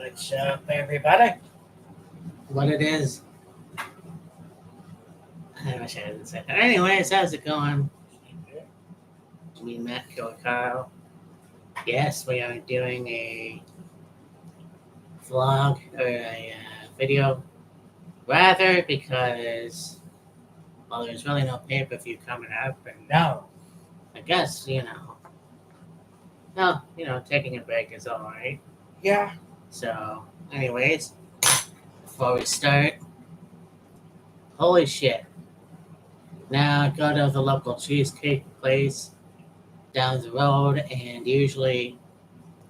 What's up, everybody? What it is. I wish I hadn't said that. Anyways, how's it going? We met Killer Kyle. Yes, we are doing a vlog or a video. Rather, because, well, there's really no pay-per-view coming up. And No. I guess, taking a break is alright. Yeah. So, anyways, before we start, holy shit. Now I go to the local cheesecake place down the road, and usually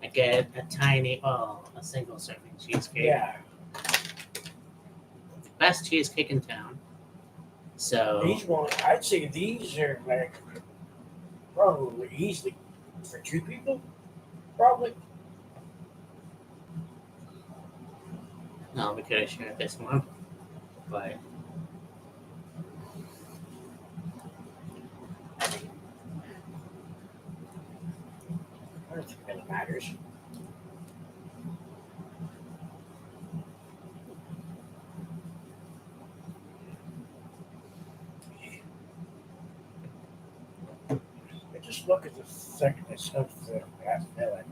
I get a single serving cheesecake. Yeah. Best cheesecake in town. So These ones, I'd say these are like probably easily for two people. Probably. no, we could have shared this one, but I don't think it really matters. I just look at the thickness of the filling.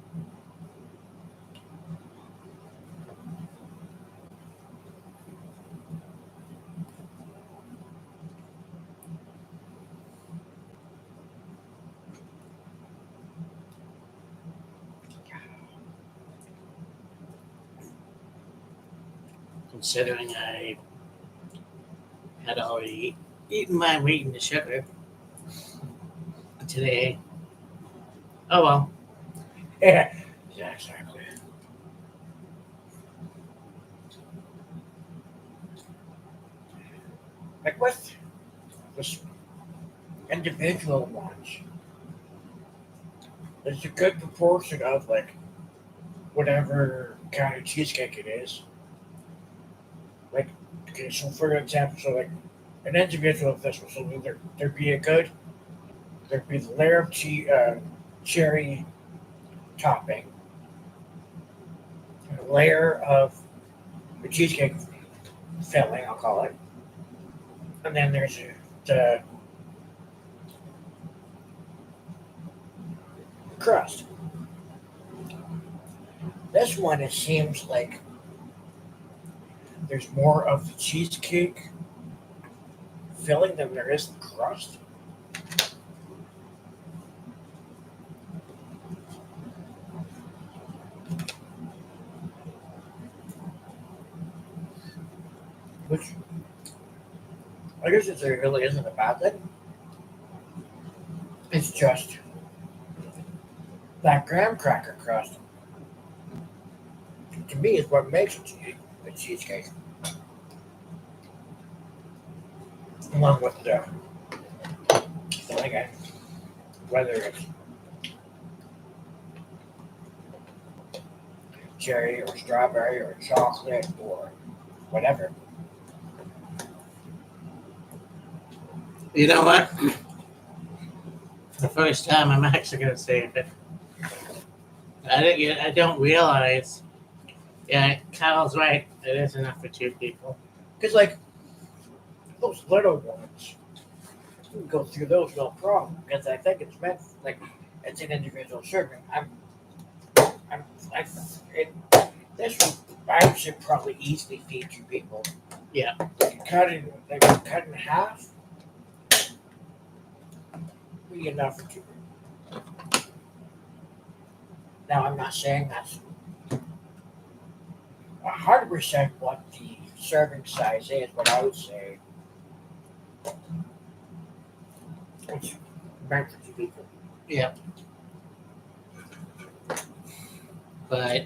considering I had already eaten my wheat and the sugar today. Oh well. Yeah. Yeah, exactly. Like with this individual ones, there's a good proportion of like whatever kind of cheesecake it is. Like, okay, so for example, so like an individual of this one, so there'd be there'd be the layer of cherry topping, a layer of the cheesecake filling, I'll call it, and then there's the crust. This one, it seems like there's more of the cheesecake filling than there is the crust. Which I guess it really isn't a bad thing. It's just that graham cracker crust, to me, is what makes a cheesecake. Along with the filling it, whether it's cherry or strawberry or chocolate or whatever. You know what? For the first time, I'm actually gonna say it. I don't realize. Yeah, Kyle's right. It is enough for two people. Because, like, those little ones, you can go through those no problem. Because I think it's meant, like, it's an individual serving. It, this one, I should probably easily feed two people. Yeah. Cut in half, be enough for two people. Now, I'm not saying that's 100% what the serving size is, but I would say it's meant for two people. Yeah. But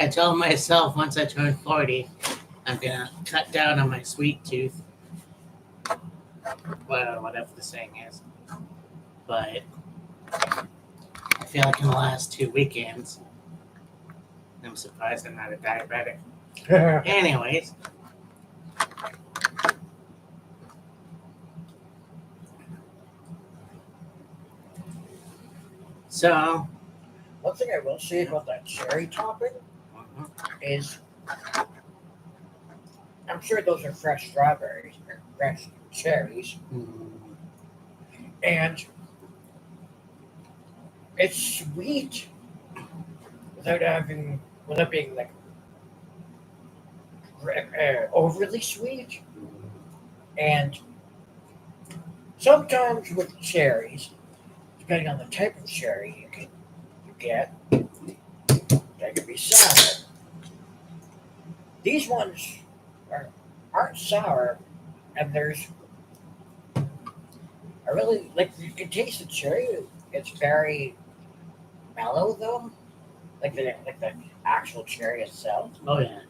I told myself once I turn 40, I'm gonna cut down on my sweet tooth. Well, whatever the saying is. But I feel like in the last 2 weekends, I'm surprised I'm not a diabetic. Anyways, So, One thing I will say about that cherry topping is I'm sure those are fresh strawberries or fresh cherries, mm, and it's sweet without being like overly sweet. And sometimes with cherries, depending on the type of cherry you get, they can be sour. These ones are, aren't sour, and there's I really like you can taste the cherry. It's very mellow though, like the actual cherry itself. oh yeah,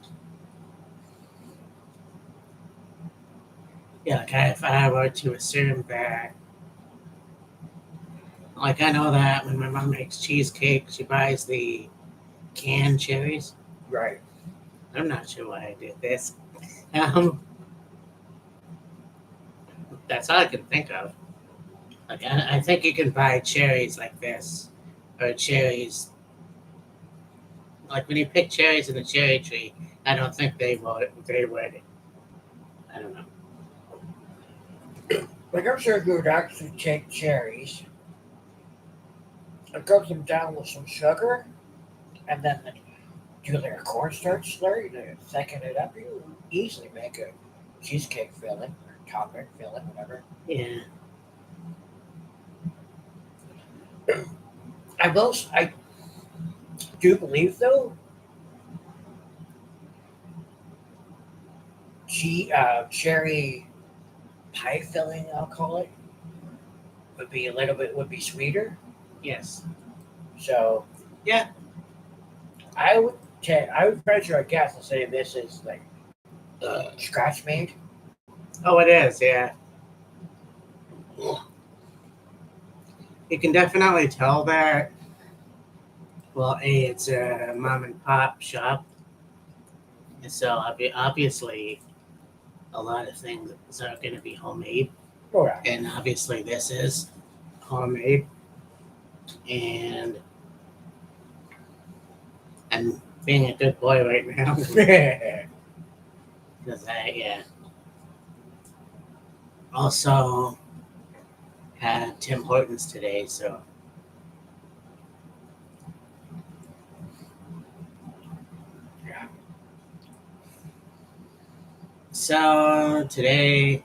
yeah. Like if I were to assume that, like I know that when my mom makes cheesecake, she buys the canned cherries. Right. I'm not sure why I did this. Um, that's all I can think of. Like I think you can buy cherries like this, or cherries like when you pick cherries in the cherry tree. I don't think they would. They would. I don't know. Like I'm sure if you would actually take cherries and cook them down with some sugar, and then do like a cornstarch slurry to thicken it up, you would easily make a cheesecake filling or topping filling, whatever. Yeah. I do believe though, cherry pie filling, I'll call it, would be sweeter. Yes. So Yeah. I would venture a guess and say this is like scratch made. Oh, it is. Yeah. You can definitely tell that. Well, it's a mom and pop shop, and so obviously a lot of things are going to be homemade, Oh yeah. and obviously this is homemade, and I'm being a good boy right now because I also had Tim Hortons today, so Yeah. so today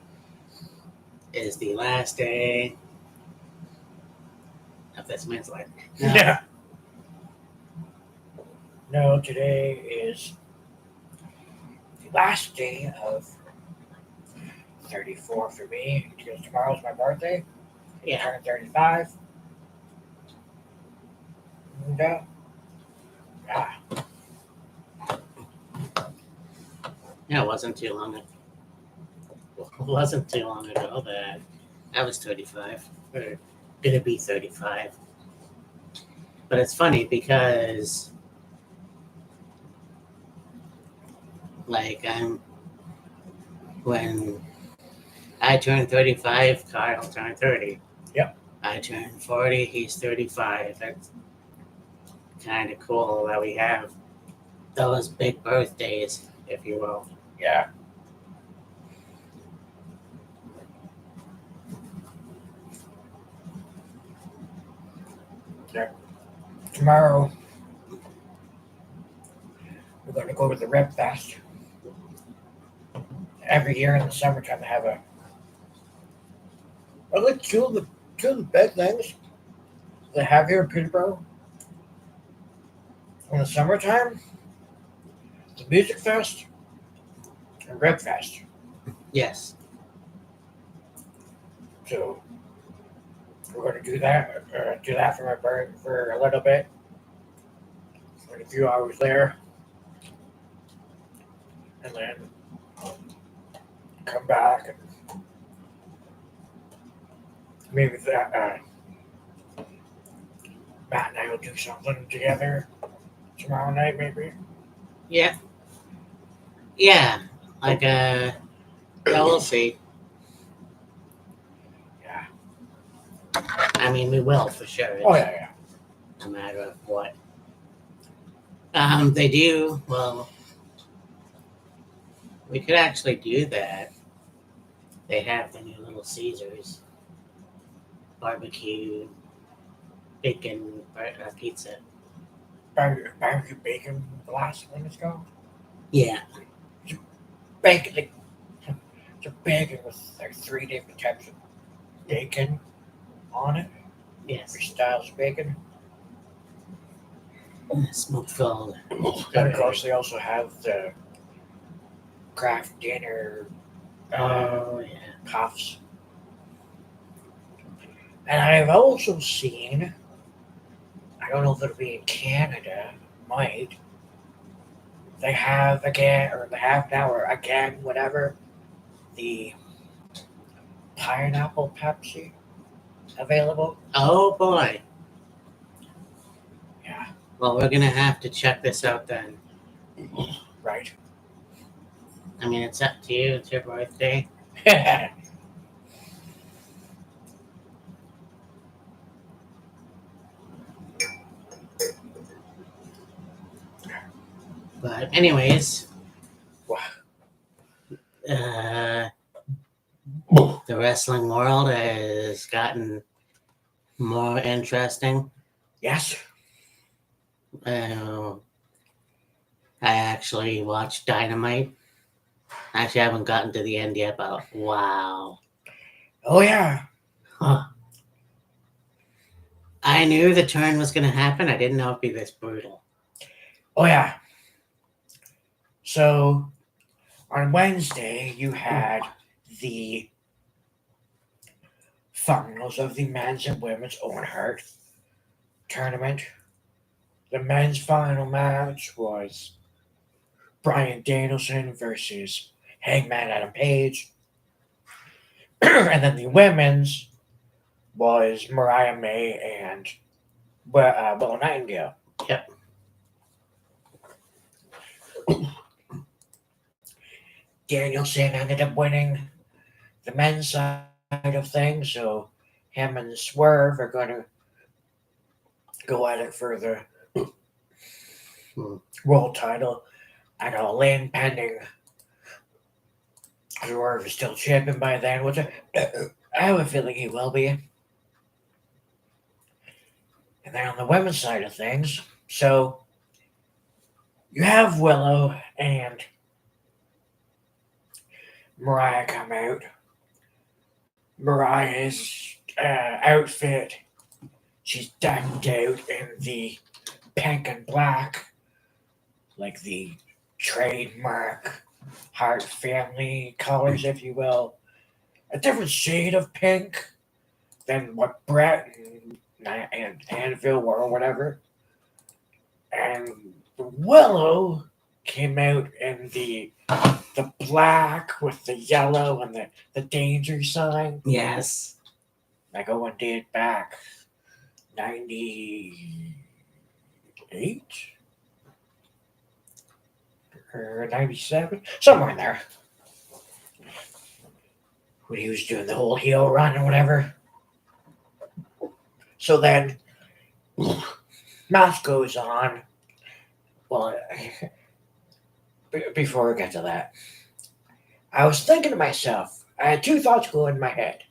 is the last day of this man's life. No, Yeah. No, today is the last day of 34 for me because tomorrow's my birthday. I yeah, turn 35. And, yeah. yeah, it wasn't too long. It wasn't too long ago that I was 35, or gonna be 35. But it's funny because, like, when I turned 35, Kyle turned 30. Yep. I turned 40, he's 35. That's kind of cool that we have those big birthdays, if you will. Yeah. Yeah. Tomorrow we're going to go to the Rib Fest. Every year in the summertime, they have a. I like two of the big things they have here in Peterborough in the summertime: the Music Fest and Rib Fest. Yes. So we're going to do that for my bird for a little bit, like a few hours there, and then come back and maybe Matt and I will do something together tomorrow night, maybe. Yeah. Yeah. Like, we'll see. Yeah. I mean, we will for sure. Oh yeah, yeah. a matter of what. They do. Well, we could actually do that. They have the new Little Caesars barbecue bacon pizza. Barbecue bacon blast one is called. Yeah. Bacon, like, it's a bacon with like 3 different types of bacon on it. Yes. Three styles of bacon. Smoke filled. And of course, they also have the craft dinner Oh yeah. puffs. And I've also seen, I don't know if it'll be in Canada, might, they have again, or they have now, or again, whatever, the pineapple Pepsi available. Oh boy. Yeah, Well, we're gonna have to check this out then. right. I mean, it's up to you. It's your birthday. But anyways, uh, the wrestling world has gotten more interesting. Yes. I actually watched Dynamite. Actually, I haven't gotten to the end yet, but wow. Oh, yeah. Huh. I knew the turn was going to happen. I didn't know it'd be this brutal. Oh, yeah. So, on Wednesday, you had the finals of the men's and women's Owen Hart tournament. The men's final match was Bryan Danielson versus Hangman Adam Page. And then the women's was Mariah May and Willow Nightingale. Yep. Danielson ended up winning the men's side of things, so him and Swerve are going to go at it for the world title. I know Lynn pending Swerve is still champion by then, which I have a feeling he will be. And then on the women's side of things, so you have Willow and Mariah come out. Mariah's outfit, she's decked out in the pink and black, like the trademark Hart family colors, if you will. A different shade of pink than what Brett and Anvil were or whatever. And Willow came out in the black with the yellow and the danger sign. Yes. Like Owen did back 98 or 97, somewhere in there. When he was doing the whole heel run or whatever. So then, match goes on. Well, before we get to that, I was thinking to myself, I had two thoughts going in my head.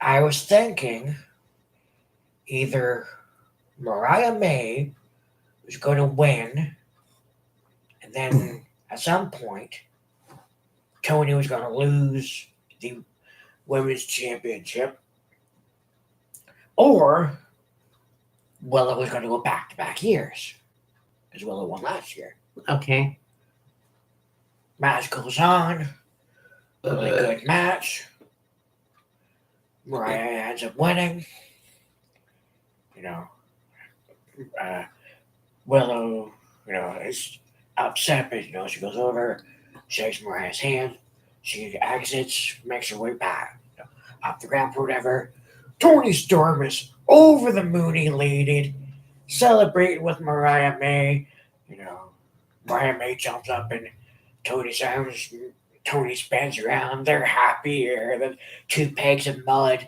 I was thinking either Mariah May was going to win, and then at some point, Tony was going to lose the women's championship, or Willow was going to go back-to-back years, as Willow won last year. Okay. Match goes on. Really good match. Mariah ends up winning. You know, Willow, is upset, but, she goes over, shakes Mariah's hand. She exits, makes her way back, up the ramp or whatever. Tony Storm is over the moon elated, celebrating with Mariah May. Mariah May jumps up in Tony's arms. Tony spins around. They're happier than two pegs of mud.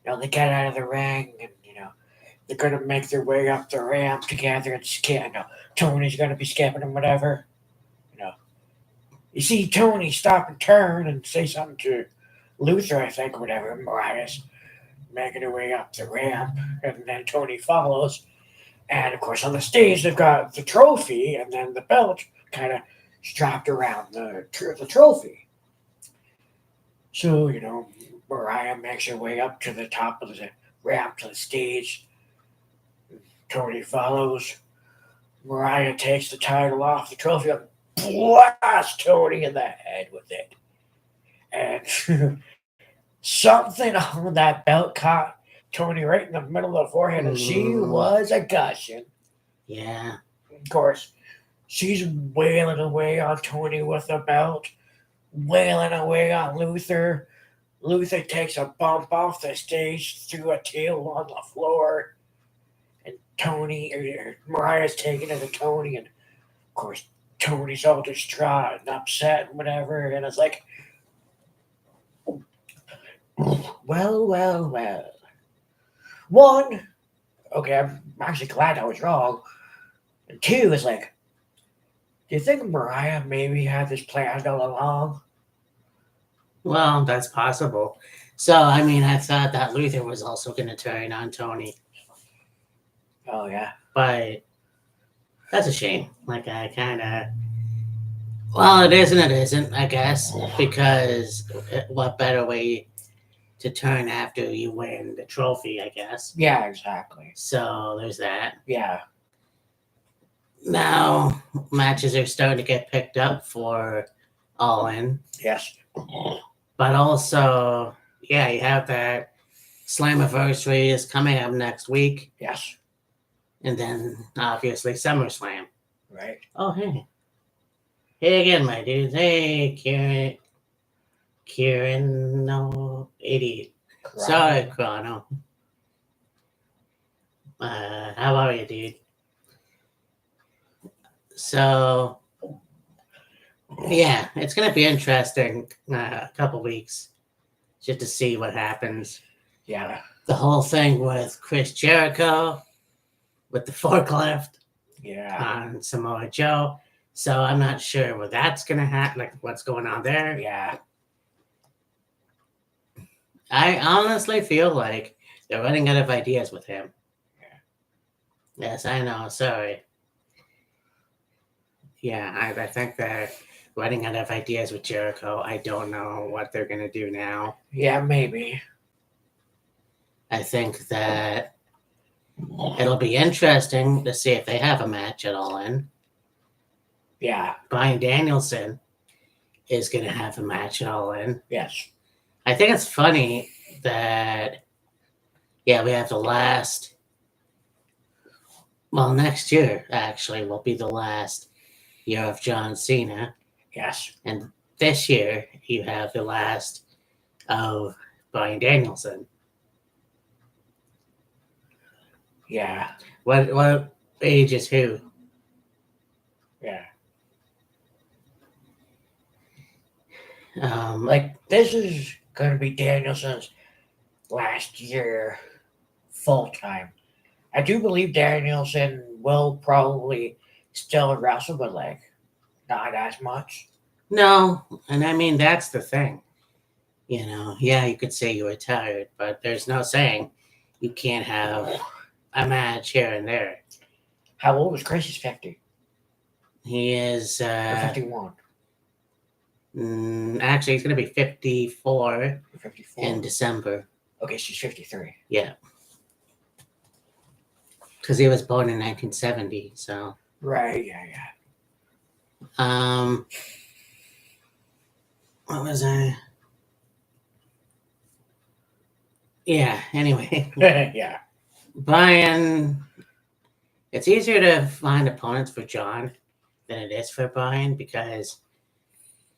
They get out of the ring, and they're gonna make their way up the ramp together and skip. No, Tony's gonna be skipping and whatever. You know, you see Tony stop and turn and say something to Luther, I think, or whatever. Mariah's making her way up the ramp, and then Tony follows. And of course, on the stage, they've got the trophy, and then the belt kind of strapped around the trophy. So, Mariah makes her way up to the top of the ramp to the stage. Tony follows. Mariah takes the title off the trophy and blasts Tony in the head with it. And something on that belt caught Tony right in the middle of the forehead, and she was a gushing. Yeah. Of course, she's wailing away on Tony with the belt, wailing away on Luther. Luther takes a bump off the stage through a tail on the floor, and Mariah's taking it to Tony, and of course, Tony's all distraught and upset and whatever, and it's like, well, well, well. One, okay, I'm actually glad I was wrong. And two is like, do you think Mariah maybe had this planned all along? Well, that's possible. So, I mean, I thought that Luther was also going to turn on Tony, Oh, yeah. but that's a shame. Like, I kind of. Well, it is and it isn't, I guess, because what better way to turn after you win the trophy, I guess. Yeah, exactly. So, there's that. Yeah. Now, matches are starting to get picked up for All In. Yes. But also, yeah, you have that Slammiversary is coming up next week. Yes. And then, obviously, SummerSlam. Right. Oh, hey. Hey again, my dudes. Hey, Kieran, no, idiot. Sorry, Chrono. How are you, dude? So, yeah, it's going to be interesting a couple weeks just to see what happens. Yeah. The whole thing with Chris Jericho, with the forklift Yeah. on Samoa Joe. So I'm not sure what that's going to happen, like what's going on there. Yeah. I honestly feel like they're running out of ideas with him. Yeah. Yes, I know. Sorry. Yeah, I think they're running out of ideas with Jericho. I don't know what they're going to do now. Yeah, maybe. I think that it'll be interesting to see if they have a match at All In. Yeah. Bryan Danielson is going to have a match at All In. Yes. I think it's funny that, yeah, we have the last. Well, next year, actually, will be the last year of John Cena. Yes. And this year, you have the last of Bryan Danielson. Yeah. What age is who? Yeah. Like, This is going to be Danielson's last year full time. I do believe Danielson will probably still wrestle, but like not as much. no, and I mean, that's the thing. You know, yeah, you could say you retired, but there's no saying you can't have a match here and there. How old is Chris? He's 50. He is, Or 51. Actually, he's going to be 54 Or 54. in December. Okay, she's 53. Yeah. Because he was born in 1970, so. Right, yeah. What was I? Yeah, anyway. Yeah. Bryan, it's easier to find opponents for John than it is for Bryan because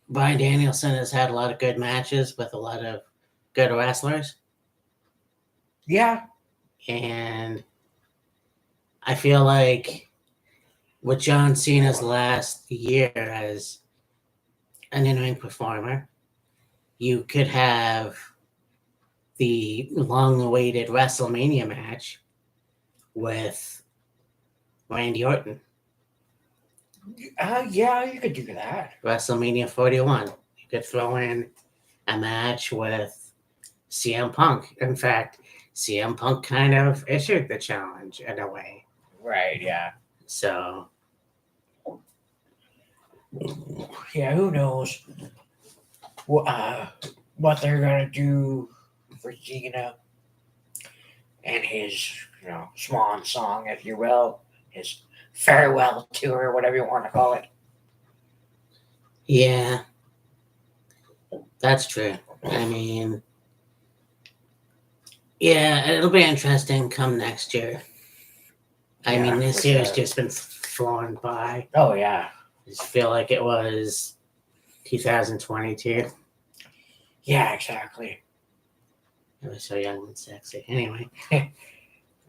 Bryan Danielson has had a lot of good matches with a lot of good wrestlers. Yeah. And I feel like with John Cena's last year as an in-ring performer, you could have the long-awaited WrestleMania match with Randy Orton. Yeah, you could do that. WrestleMania 41. You could throw in a match with CM Punk. In fact, CM Punk kind of issued the challenge in a way. Right, yeah. So, Yeah, who knows what they're going to do for Cena and his, swan song, if you will, his farewell tour, whatever you want to call it. yeah, that's true. I mean, yeah, it'll be interesting come next year. I mean, this for year's sure. just been flown by. Oh, yeah. I just feel like it was 2022. Yeah, exactly. I was so young and sexy. Anyway,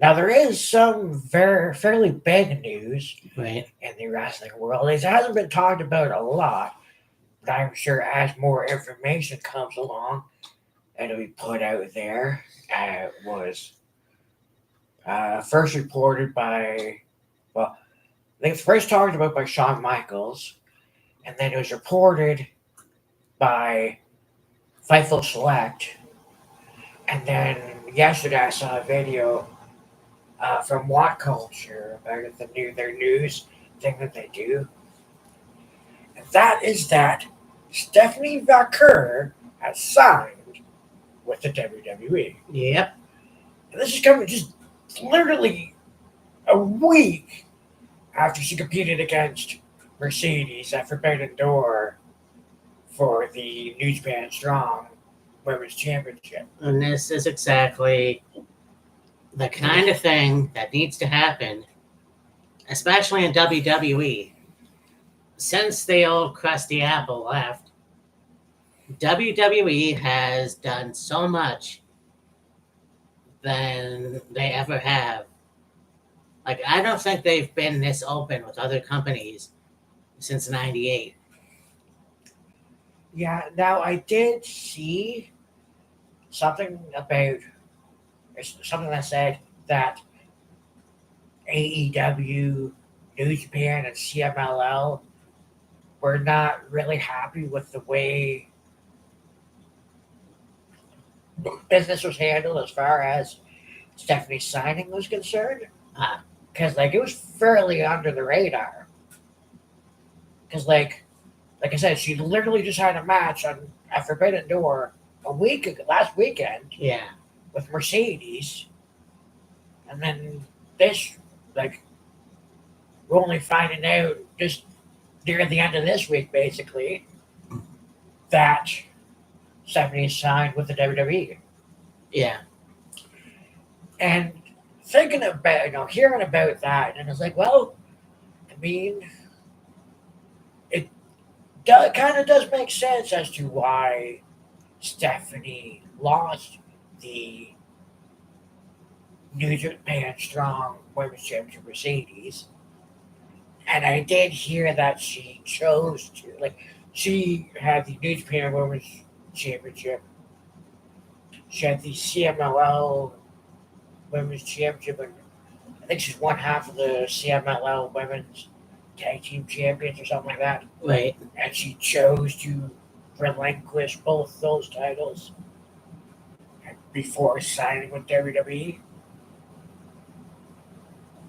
Now, there is some fairly big news right? in the wrestling world. It hasn't been talked about a lot, but I'm sure as more information comes along, it'll be put out there. It was first reported by, well, I think it's first talked about by Shawn Michaels, and then it was reported by Fightful Select, and then yesterday I saw a video from What Culture about their news thing that they do. And that is that Stephanie Vaquer has signed with the WWE. Yep. And this is coming just literally a week after she competed against Mercedes at Forbidden Door for the New Japan Strong Women's Championship. And this is exactly the kind of thing that needs to happen, especially in WWE. Since the old Krusty Apple left, WWE has done so much than they ever have. Like, I don't think they've been this open with other companies since '98. Yeah, now I did see something that said that AEW, New Japan, and CMLL were not really happy with the way business was handled as far as Stephanie's signing was concerned. Ah. Because it was fairly under the radar. Because like I said, she literally just had a match at Forbidden Door last weekend. Yeah. With Mercedes, and then this, we're only finding out just near the end of this week, basically, that Stephanie signed with the WWE. Yeah. And thinking about, hearing about that, and it's like, well, I mean, it kind of does make sense as to why Stephanie lost the New Japan Strong Women's Championship Mercedes. And I did hear that she chose to, she had the New Japan Women's Championship. She had the CMLL Women's Championship, and I think she's one half of the CMLL Women's Tag Team Champions or something like that. Right. And she chose to relinquish both those titles before signing with WWE.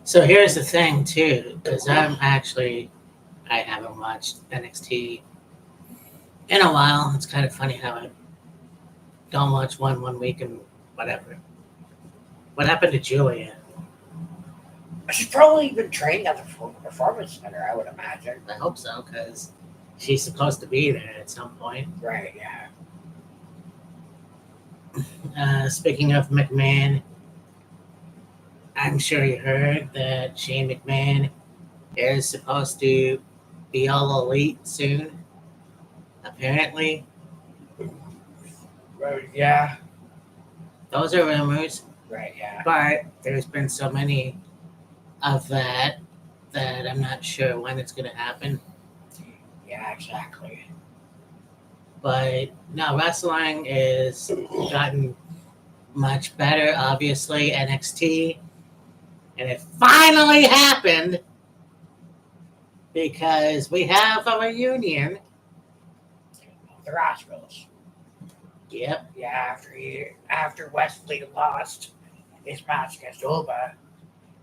So here's the thing, too, because I haven't watched NXT in a while. It's kind of funny how I don't watch one week and whatever. What happened to Julia? She's probably been training at the Performance Center, I would imagine. I hope so, because she's supposed to be there at some point. Right, yeah. Speaking of McMahon, I'm sure you heard that Shane McMahon is supposed to be all elite soon. Apparently. Right, yeah. Those are rumors. Right, yeah. But there's been so many of that I'm not sure when it's going to happen. Yeah, exactly. But no, wrestling is gotten much better. Obviously, NXT And it finally happened because we have a reunion. The Rascals. Yep. Yeah, after Wesley lost his match against Oba,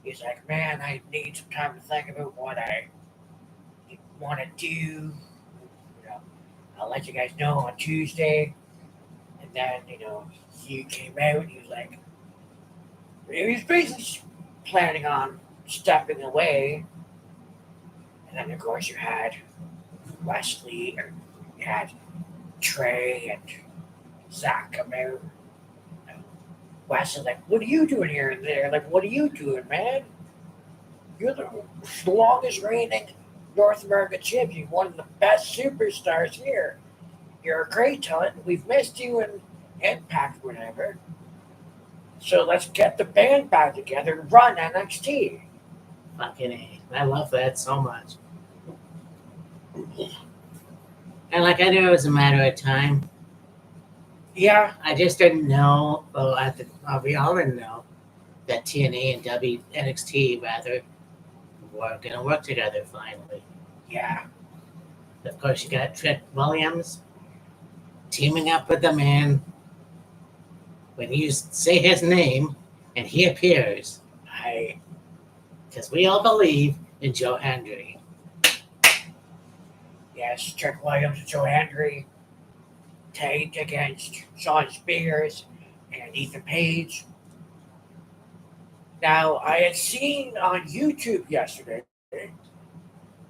he's like, man, I need some time to think about what I want to do. You know, I'll let you guys know on Tuesday. And then, he came out and he was like, he was basically planning on stepping away. And then, of course, you had Wesley, or you had Trey and Zach come out. Wesley's like, what are you doing here and there? Like, what are you doing, man? You're the longest reigning North American champion, one of the best superstars here. You're a great talent. We've missed you in Impact, whatever. So let's get the band back together and run NXT. Fucking A. I love that so much. And like I knew it was a matter of time. Yeah, I just didn't know. Well, we all didn't know that TNA and NXT rather were gonna work together finally. yeah, Of course, you got Trent Williams teaming up with the man. When you say his name and he appears, because we all believe in Joe Hendry. yes, Trent Williams and Joe Hendry tagged against Shawn Spears and Ethan Page. Now, I had seen on YouTube yesterday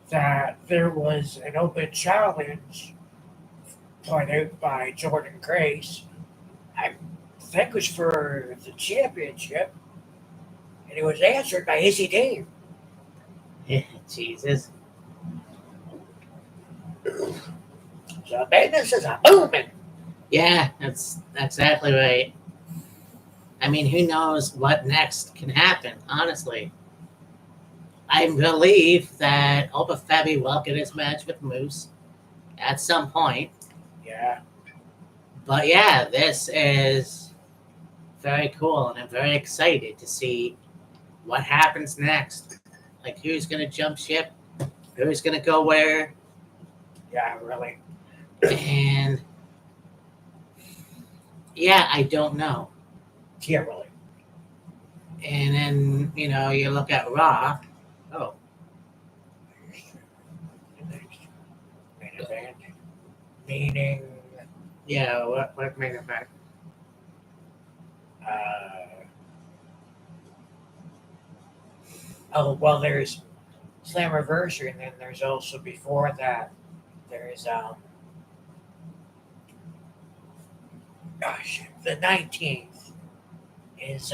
that there was an open challenge put out by Jordan Grace. I think it was for the championship, and it was answered by Izzy Dave. Jesus. So business is a booming. Yeah, that's exactly right. I mean, who knows what next can happen, honestly. I believe that Oba Fabby will get his match with Moose at some point. Yeah, But yeah, this is very cool, and I'm very excited to see what happens next. Like, who's going to jump ship, who's going to go where, yeah, really. and yeah, I don't know. Yeah, really. And then, you look at Raw. Oh, Main event. Meaning, yeah, what main event? well, there's Slammiversary, and then there's also before that, there's the 19th is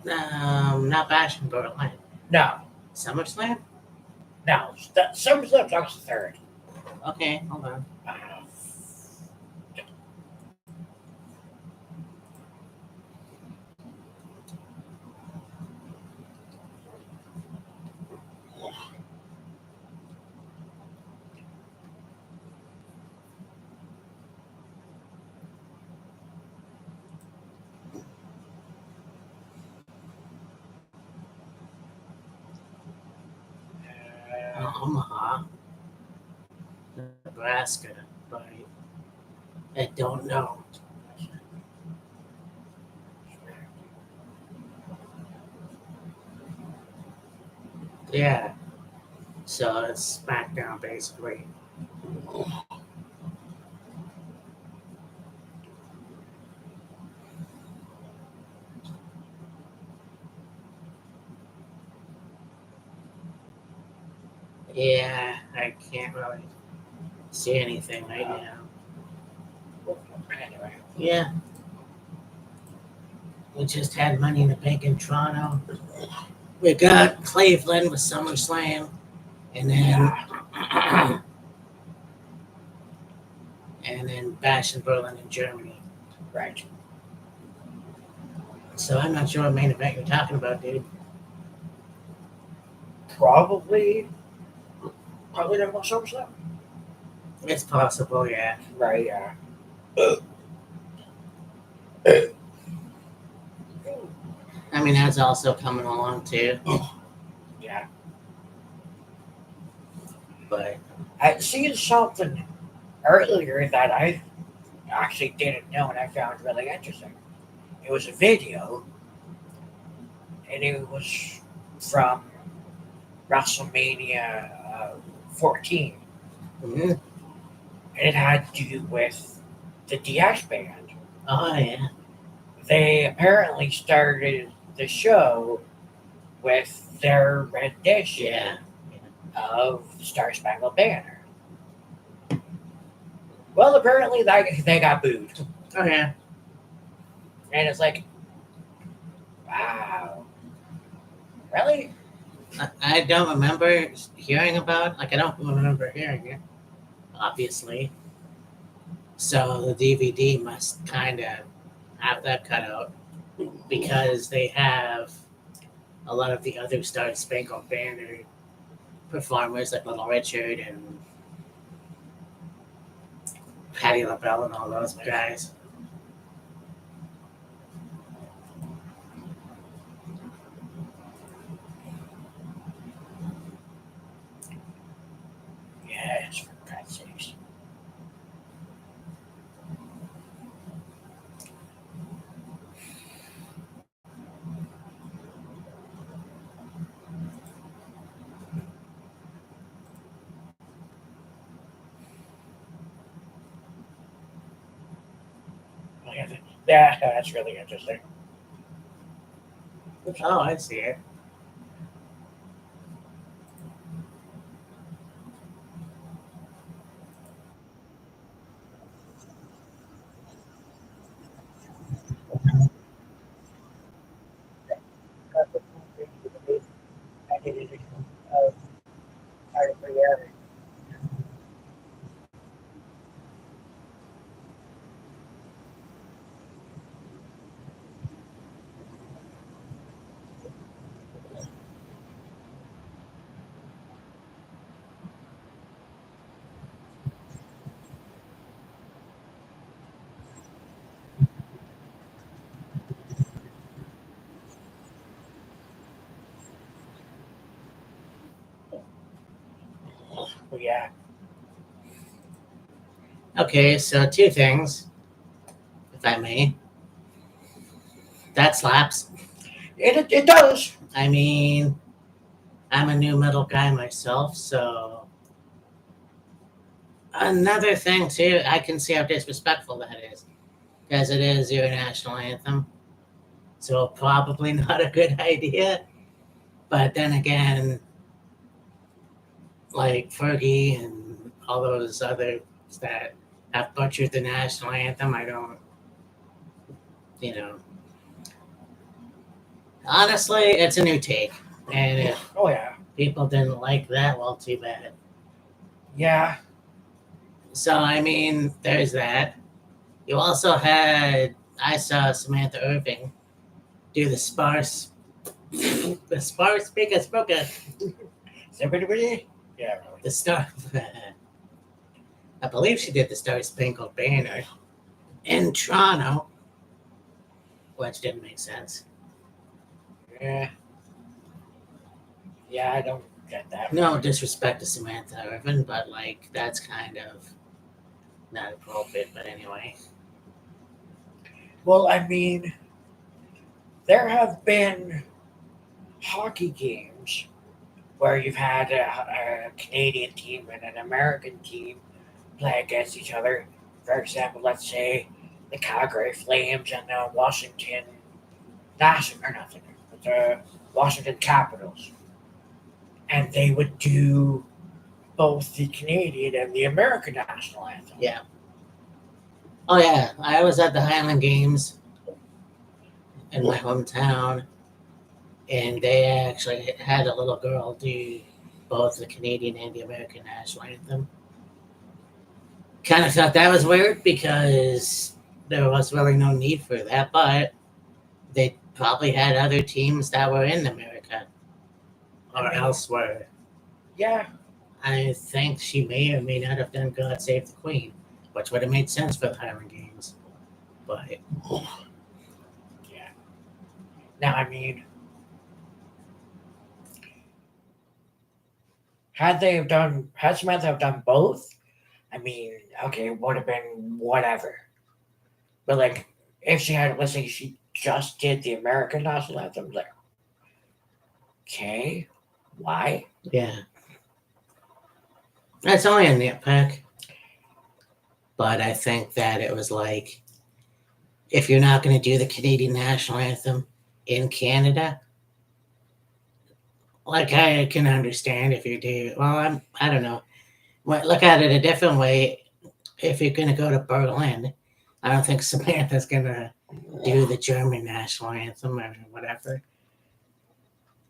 Not Bash in Berlin. no, SummerSlam? SummerSlam's August 3rd. Okay, hold on. Omaha, Nebraska, but I don't know. Yeah, so it's SmackDown basically. Yeah, I can't really see anything right now. Anyway, Yeah, we just had Money in the Bank in Toronto. We got Cleveland with SummerSlam, and then and then Bash in Berlin in Germany. right. So I'm not sure what main event you're talking about, dude. Probably the most SummerSlam. It's possible, yeah. Right, yeah. I mean, that's also coming along too. Yeah. But I seen something earlier that I actually didn't know and I found really interesting. It was a video, and it was from WrestleMania 14, mm, and it had to do with the DX band. oh yeah, They apparently started the show with their rendition yeah, of Star Spangled Banner. Well, apparently they got booed, oh yeah. and it's like, wow, really? I don't remember hearing about. Like, I don't remember hearing it. Obviously, so the DVD must kind of have that cut out because they have a lot of the other Star Spangled Banner performers like Little Richard and Patti LaBelle and all those guys. Yes, for God's sakes. Well, yeah, that's really interesting. Oh, I see it. Well, yeah, Okay, so two things, if I may. That slaps. it does. I mean, I'm a new metal guy myself, so another thing too, I can see how disrespectful that is, because it is your national anthem. So probably not a good idea. But then again, like Fergie and all those others that have butchered the national anthem, I don't, you know, honestly, it's a new take. And if Oh yeah, people didn't like that, well, too bad. yeah. So, I mean, there's that. You also had, I saw Samantha Irving do the sparse biggest broken, Everybody, yeah, really. the star. I believe she did the Star Spangled Banner in Toronto, which didn't make sense. Yeah, yeah. I don't get that. No disrespect to Samantha Irvin, but like that's kind of not appropriate. But anyway, Well, I mean, there have been hockey games where you've had a Canadian team and an American team play against each other. For example, let's say the Calgary Flames and the Washington National, or nothing, the Washington Capitals, and they would do both the Canadian and the American national anthem. yeah. Oh yeah, I was at the Highland Games in my hometown, and they actually had a little girl do both the Canadian and the American national anthem. Kind of thought that was weird because there was really no need for that, but they probably had other teams that were in America or elsewhere. Yeah, I think she may or may not have done God Save the Queen, which would have made sense for the Highland Games. But Now, I mean, had Samantha have done both, I mean, okay, it would have been whatever. But like, if she had, let's say, she just did the American national anthem, like, okay, why? Yeah. That's only a nitpick. But I think that it was like, if you're not going to do the Canadian national anthem in Canada, like I can understand if you do. Well, I don't know. Look at it a different way. If you're going to go to Berlin, I don't think Samantha's going to do the German national anthem or whatever.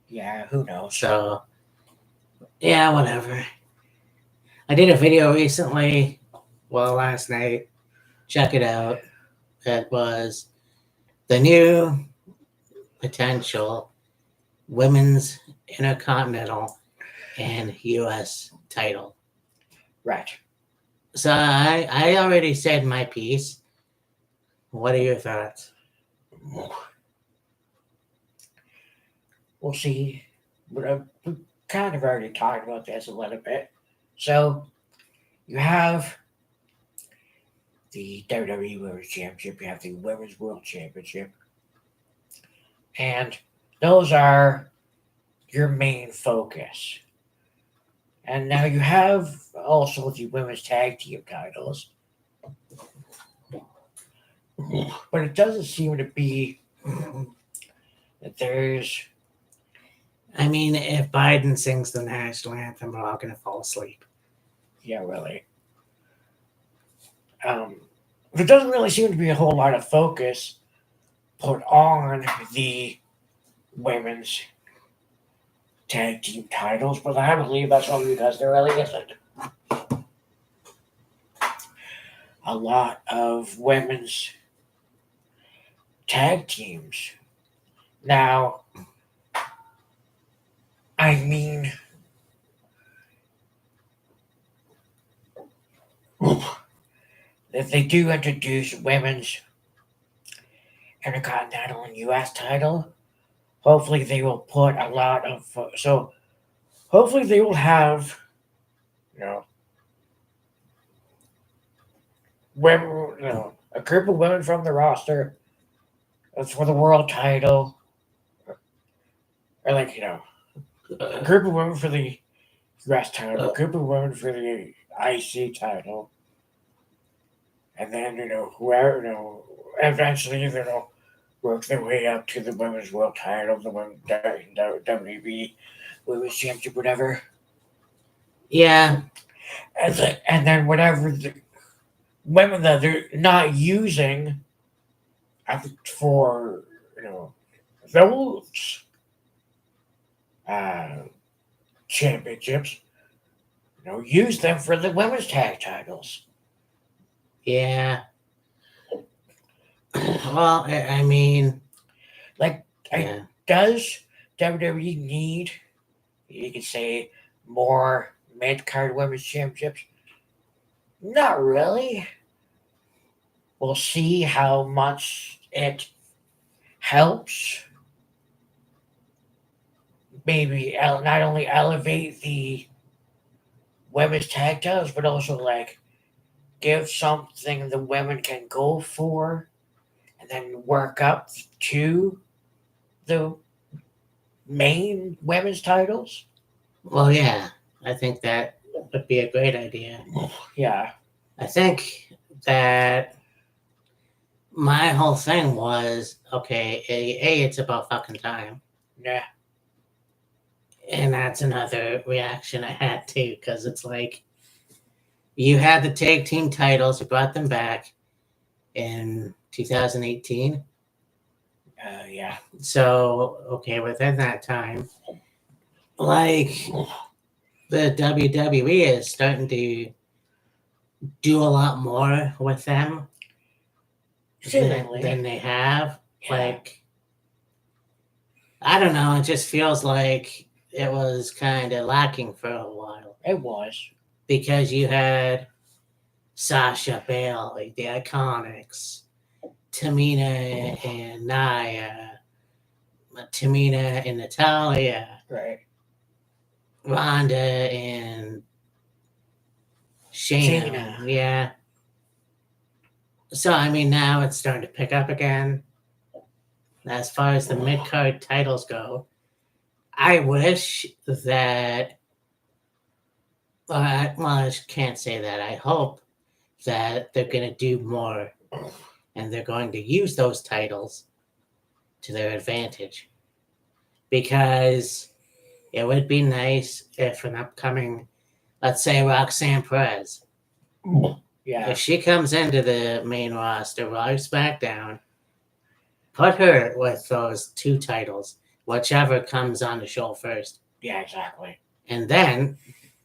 Yeah, who knows? So, yeah, whatever. I did a video recently, well, last night. Check it out. It was the new potential women's intercontinental and U.S. title. Right. So I already said my piece. What are your thoughts? We'll see. We kind of already talked about this a little bit. So, you have the WWE Women's Championship, you have the Women's World Championship, and those are your main focus. And now you have also the women's tag team titles, but it doesn't seem to be that there's. I mean, if Biden sings the national anthem, we're all going to fall asleep. Yeah, really. There doesn't really seem to be a whole lot of focus put on the women's tag team titles, but I believe that's only because there really isn't a lot of women's tag teams. Now, I mean, if they do introduce women's intercontinental and U.S. title, hopefully they will put a lot of so. Hopefully they will have, you know, women, a group of women from the roster for the world title, or like a group of women for the U.S. title, a group of women for the IC title, and then whoever eventually work their way up to the women's world title, the women's WB women's championship, whatever. Yeah. And then whatever the women that they're not using for those championships, use them for the women's tag titles. Yeah. Well, I mean, like, yeah. Does WWE need, you could say, more mid-card women's championships? Not really. We'll see how much it helps maybe not only elevate the women's tag titles, but also like give something the women can go for and then work up to the main women's titles. Well, yeah, I think that would be a great idea. Yeah. I think that my whole thing was, okay, it's about fucking time. Yeah. And that's another reaction I had too, because it's like, you had the tag team titles, you brought them back in 2018. Yeah. So, okay, within that time, like, the WWE is starting to do a lot more with them than they have. Yeah. Like, I don't know, it just feels like it was kind of lacking for a while. It was. Because you had Sasha Bailey, the Iconics, Tamina and Nia, Tamina and Natalia, Right. Ronda and Shayna. Shayna. Yeah. So I mean, now it's starting to pick up again. As far as the mid card titles go, I wish that. Well, I can't say that. I hope that they're going to do more and they're going to use those titles to their advantage. Because it would be nice if an upcoming, let's say, Roxanne Perez, Yeah. if she comes into the main roster, Raw or SmackDown, put her with those two titles, whichever comes on the show first. Yeah, exactly. And then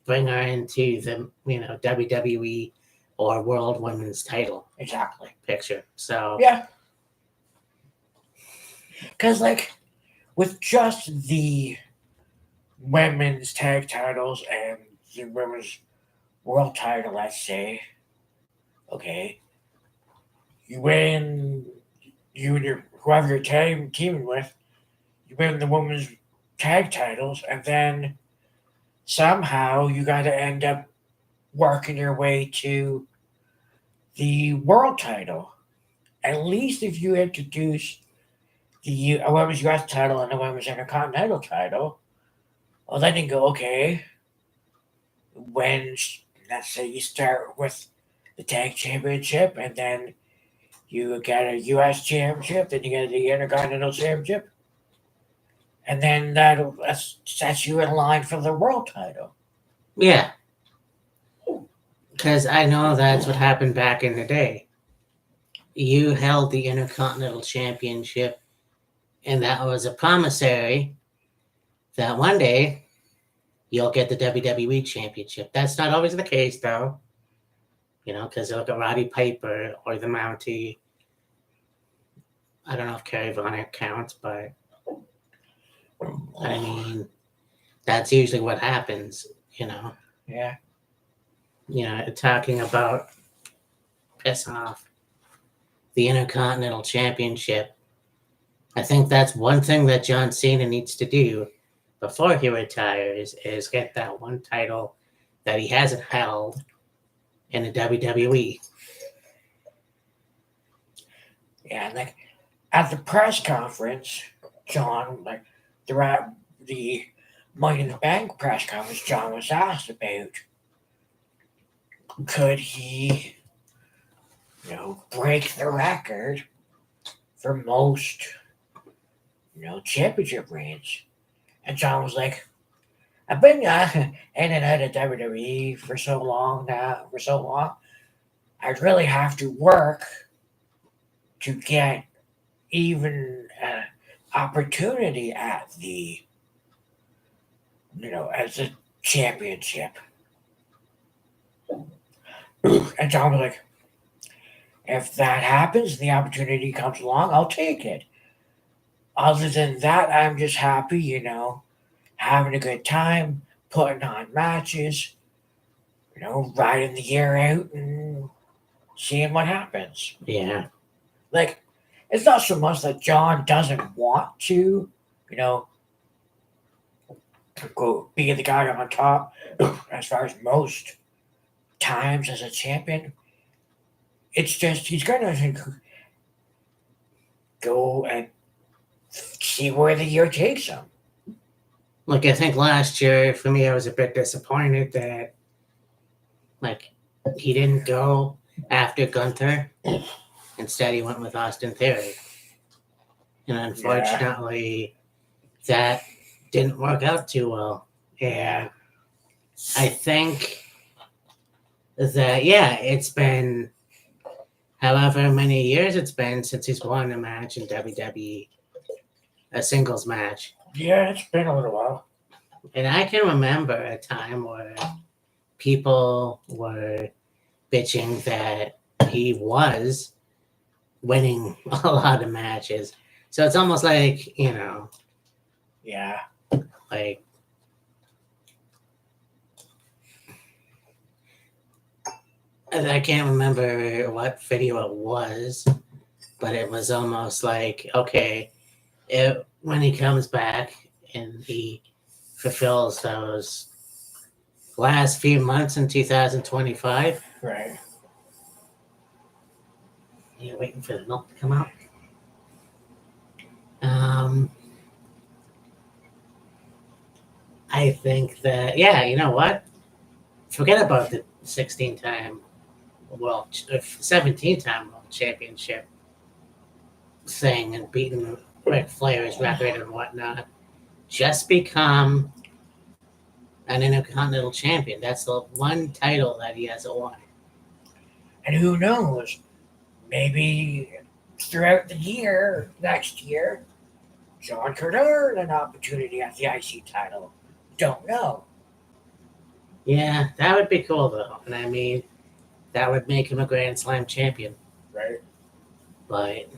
bring her into the WWE or World Women's Title Exactly. picture. So Yeah. Because, like, with just the women's tag titles and the women's world title, let's say, okay, you win, you and your whoever you're teaming with, you win the women's tag titles, and then somehow you got to end up working your way to the world title. At least if you introduce the women's US title and the women's intercontinental title, well, then you go, okay, when, let's say you start with the tag championship and then you get a US championship, then you get the intercontinental championship, and then that sets you in line for the world title. yeah, because I know that's what happened back in the day. You held the Intercontinental Championship, and that was a promissory that one day you'll get the WWE Championship. That's not always the case, though. Because look at Roddy Piper or the Mountie. I don't know if Kerry Von counts, but I mean, that's usually what happens, you know. Yeah. Talking about pissing off the Intercontinental Championship. I think that's one thing that John Cena needs to do before he retires is get that one title that he hasn't held in the WWE. Yeah, and like at the press conference, John, like throughout the Money in the Bank press conference, John was asked about could he, break the record for most, championship reigns. And John was like, I've been in and out of WWE for so long now, I'd really have to work to get even an opportunity at the, as a championship. And John was like, if that happens and the opportunity comes along, I'll take it. Other than that, I'm just happy, having a good time, putting on matches, riding the year out and seeing what happens. Yeah. Like, it's not so much that John doesn't want to, you know, go be the guy on top as far as most times as a champion. It's just he's gonna go and see where the year takes him. Like, I think last year, for me, I was a bit disappointed that, like, he didn't go after Gunther. Instead, he went with Austin Theory. And unfortunately, that didn't work out too well. And I think that, it's been however many years it's been since he's won a match in WWE, a singles match. Yeah, it's been a little while. And I can remember a time where people were bitching that he was winning a lot of matches. So it's almost like, Yeah. like I can't remember what video it was, but it was almost like, okay, when he comes back and he fulfills those last few months in 2025. Right. You're waiting for the milk to come out. Um, I think that, yeah, you know what? Forget about the 16-time 17-time world championship thing and beating Ric Flair's record and whatnot. Just become an Intercontinental Champion. That's the one title that he hasn't won. And who knows? Maybe throughout the year, next year, John could earn an opportunity at the IC title. Don't know. Yeah, that would be cool though. And I mean, that would make him a Grand Slam champion. Right. But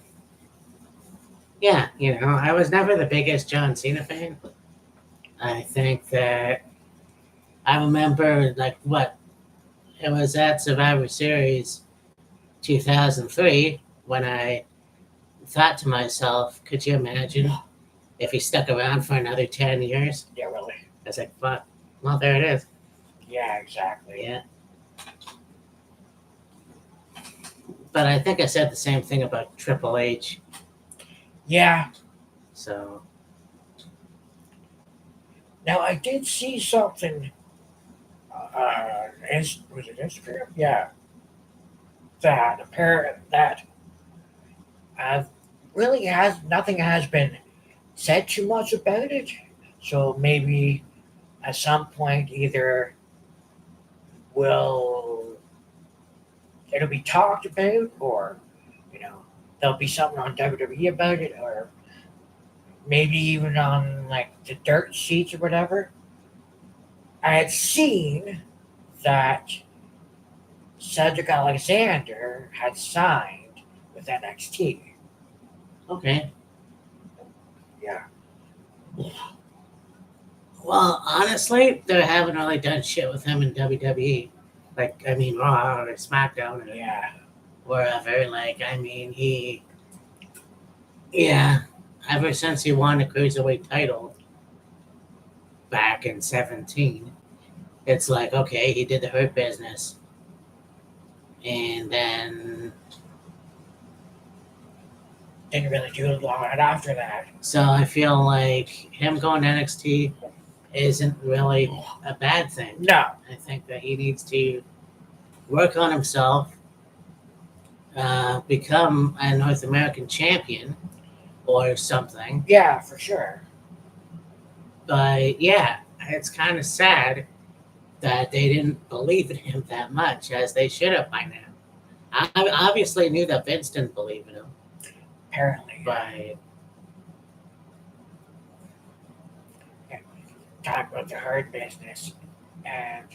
yeah, I was never the biggest John Cena fan. I think that I remember like what it was at Survivor Series 2003 when I thought to myself, could you imagine if he stuck around for another 10 years? Yeah, really. I was like, fuck. Well, there it is. Yeah, exactly. Yeah. But I think I said the same thing about Triple H. Yeah. So, Now I did see something. Was it Instagram? Yeah. That apparent that uh, really has nothing has been said too much about it. So maybe at some point either will it'll be talked about, or there'll be something on WWE about it, or maybe even on like the dirt sheets or whatever. I had seen that Cedric Alexander had signed with NXT. okay. Yeah. Well, honestly, they haven't really done shit with him in WWE. Like, I mean, Raw or SmackDown or Yeah. wherever. Like, I mean, yeah, ever since he won the Cruiserweight title back in 17, it's like, okay, he did the Hurt Business. And then, Didn't really do a lot after that. so I feel like him going to NXT isn't really a bad thing. No. I think that he needs to work on himself, become a North American champion or something. Yeah, for sure. But yeah, it's kind of sad that they didn't believe in him that much as they should have by now. I obviously knew that Vince didn't believe in him, Apparently. but Talk about the Hurt Business, and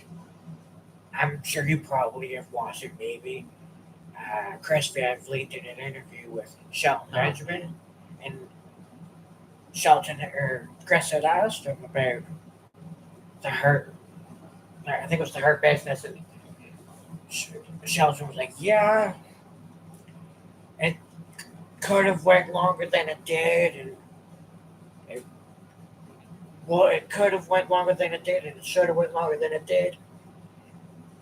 I'm sure you probably have watched it. Maybe Chris Van Vliet did an interview with Shelton Benjamin, and Shelton or Chris had asked him about the Hurt. I think it was the Hurt Business, and Shelton was like, "Yeah, it could have went longer than it did, and it could have went longer than it did, and it should have went longer than it did."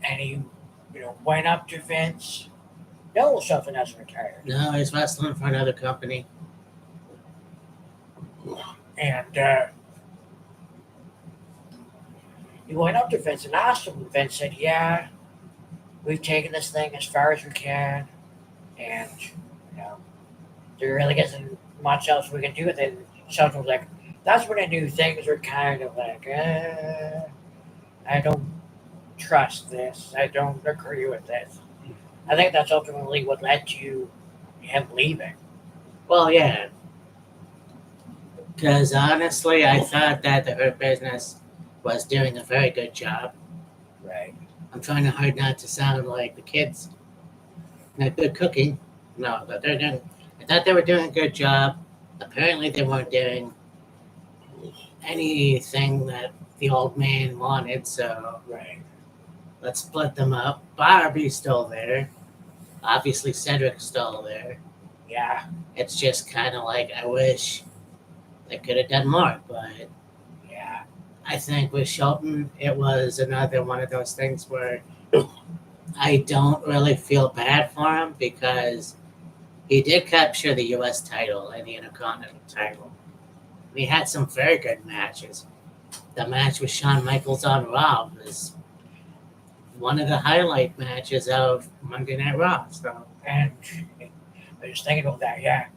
And he, went up to Vince. No, Shelton hasn't retired. no, he's wrestling for another company. And he went up to Vince and asked him. Vince said, "Yeah, we've taken this thing as far as we can, and there really isn't much else we can do with it." And Shelton was like, "That's when I knew things were kind of like, I don't trust this. I don't agree with this." I think that's ultimately what led to him leaving. Well, yeah. Because honestly, I thought that the Hurt Business was doing a very good job. Right. I'm trying hard not to sound like the kids. Not good cooking. No, but they're doing. I thought they were doing a good job. Apparently, they weren't doing anything that the old man wanted. So Right. let's split them up. Barbie's still there. Obviously, Cedric's still there. Yeah. It's just kind of like I wish They could have done more, but Yeah. I think with Shelton, it was another one of those things where I don't really feel bad for him because he did capture the U.S. title and the Intercontinental title. He had some very good matches. The match with Shawn Michaels on Raw was one of the highlight matches of Monday Night Raw. So, And I was thinking about that, yeah.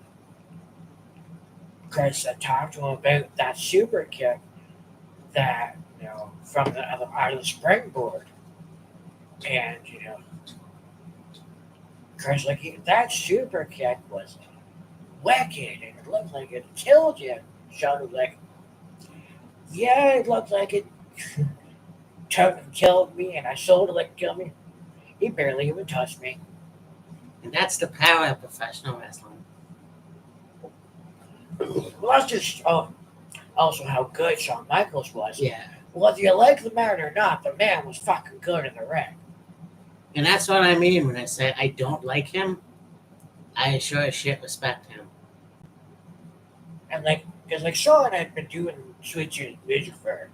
Because I talked to him about that super kick that, from the other part of the springboard. And, because, that super kick was wicked and it looked like it killed you. Sean was like, yeah, it looked like it took and killed me, and I sold it like it killed me. He barely even touched me. and that's the power of professional wrestling. Well, that's just also how good Shawn Michaels was. Yeah. Whether you like the man or not, the man was fucking good in the ring. And that's what I mean when I say I don't like him. I sure as shit respect him. And because Shawn had been doing Sweet Chin Music for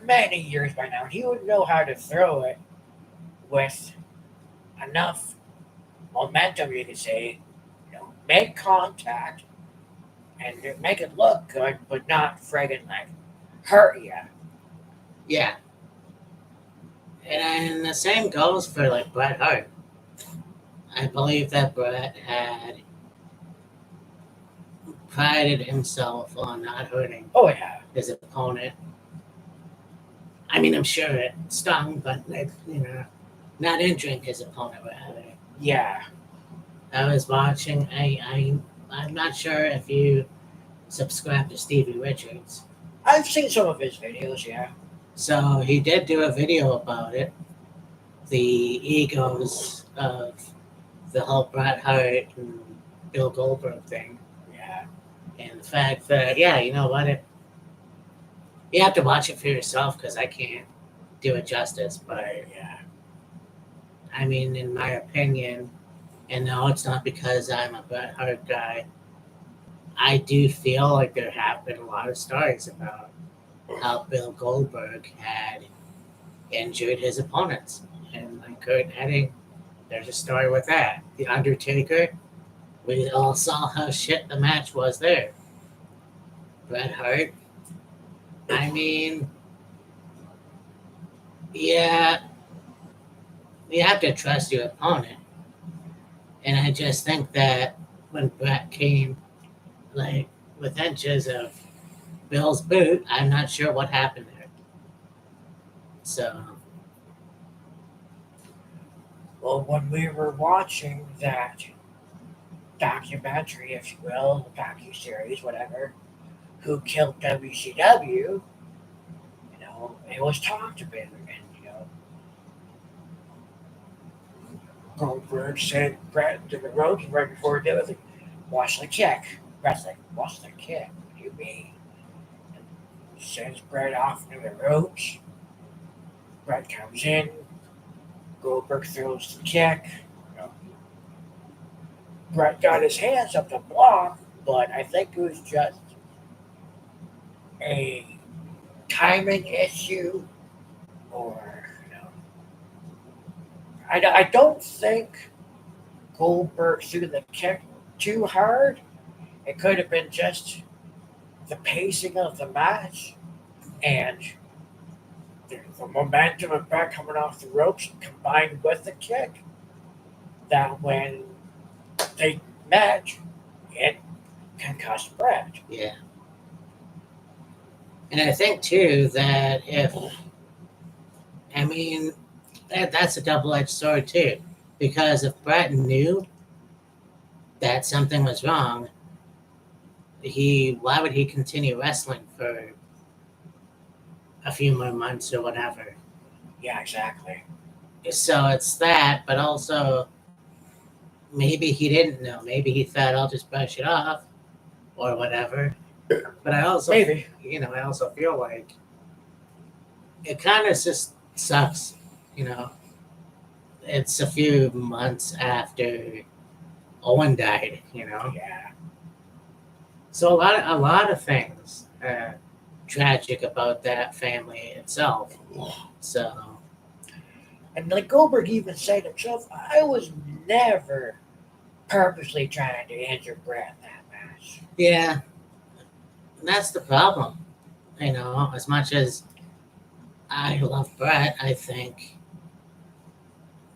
many years by now, and he would know how to throw it with enough momentum, you could say, make contact and make it look good, but not friggin' hurt you. Yeah. And the same goes for Bret Hart. I believe that Bret had prided himself on not hurting Oh yeah, his opponent. I mean, I'm sure it stung, but not injuring his opponent rather. yeah. I was watching. I'm not sure if you subscribe to Stevie Richards. I've seen some of his videos. Yeah, So he did do a video about it. The egos of the whole Bret Hart and Bill Goldberg thing. yeah. And the fact that, yeah, you know what? You have to watch it for yourself because I can't do it justice. But Yeah. I mean, in my opinion, and no, it's not because I'm a Bret Hart guy, I do feel like there have been a lot of stories about how Bill Goldberg had injured his opponents. And Kurt Hennig, there's a story with that. The Undertaker, we all saw how shit the match was there. Bret Hart, I mean, yeah, you have to trust your opponent. And I just think that when Bret came with inches of Bill's boot, I'm not sure what happened there. So, Well, when we were watching that documentary, if you will, docu-series, whatever, Who Killed WCW, it was talked about, and Goldberg said Brett to the ropes right before he did it, like, watch the kick. Brett's like, watch the kick. What do you mean? And sends Brett off into the ropes. Brett comes in. Goldberg throws the kick. You know, Brett got his hands up to block, but I think it was just a timing issue, or I don't think Goldberg threw the kick too hard. It could have been just the pacing of the match and the momentum of Brett coming off the ropes combined with the kick. That when they match, it concussed Brett. yeah. And I think, too, that that's a double edged sword, too. Because if Bret knew that something was wrong, why would he continue wrestling for a few more months or whatever? Yeah, exactly. So it's that, but also maybe he didn't know. Maybe he thought I'll just brush it off or whatever. But I also, Maybe. I also feel like it kind of just sucks. It's a few months after Owen died. Yeah. So a lot of things are tragic about that family itself. So And like Goldberg even said himself, I was never purposely trying to injure Brett in that match. yeah, that's the problem. You know, as much as I love Brett, I think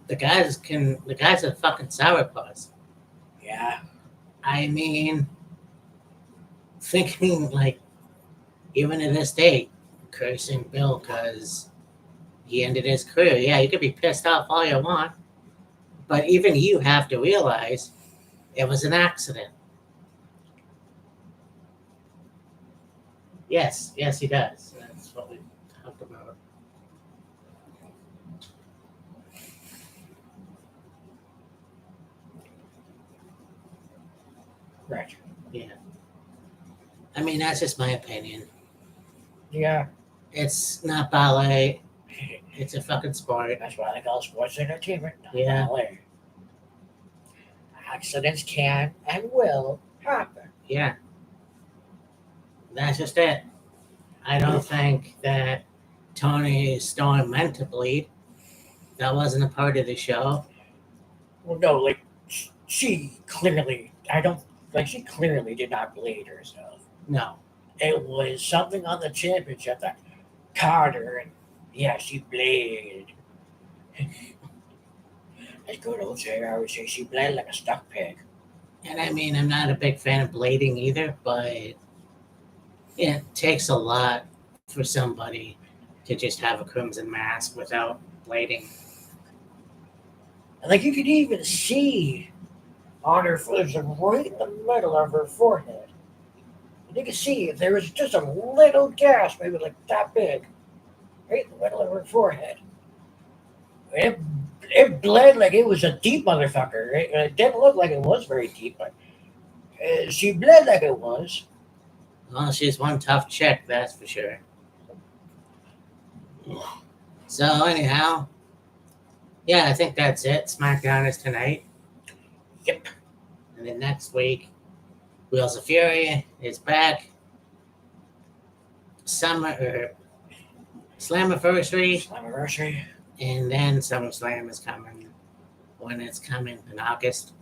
the guy's a fucking sourpuss. Yeah. I mean, thinking like even to this day, cursing Bill because he ended his career. Yeah, you could be pissed off all you want, but even you have to realize it was an accident. Yes, he does. That's what we talked about. Right. Yeah. I mean, that's just my opinion. Yeah. It's not ballet. It's a fucking sport. That's why they call sports entertainment, not Yeah. ballet. Accidents can and will happen. Yeah. That's just it. I don't think that Tony Storm meant to bleed. That wasn't a part of the show. Well, no, like she clearly, I don't like she clearly did not bleed herself. No. It was something on the championship that caught her, and yeah, she bled. As good old JR would say, she bled like a stuck pig. And I mean, I'm not a big fan of blading either, but it takes a lot for somebody to just have a crimson mask without blading. And like you could even see on her, there's like right in the middle of her forehead. And you could see if there was just a little gash, maybe like that big, right in the middle of her forehead. It, it bled like it was a deep motherfucker. It didn't look like it was very deep, but she bled like it was. Well, she's one tough chick, that's for sure. So, anyhow, yeah, I think that's it. SmackDown is tonight. Yep. And then next week, Wheels of Fury is back. Slammiversary, Slammiversary. and then SummerSlam is coming when it's coming in August.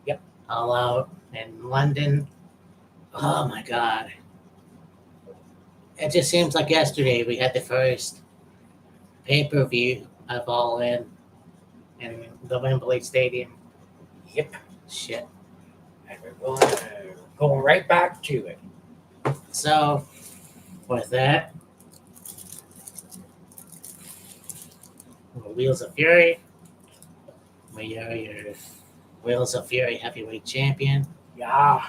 Yep. All out in London. Oh my god. It just seems like yesterday we had the first pay-per-view of All In the Wembley Stadium. Yep. Shit. And we're going right back to it. So, with that, Wheels of Fury, we are your Wheels of Fury heavyweight champion. Yeah.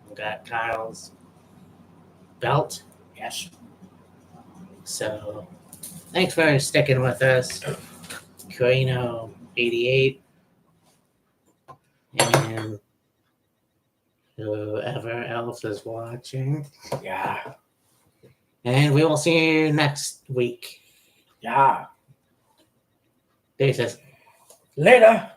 We got Kyle's belt. Yes. So, thanks for sticking with us. Carino 88 and whoever else is watching. Yeah. And we will see you next week. Yeah. Deuces. Later.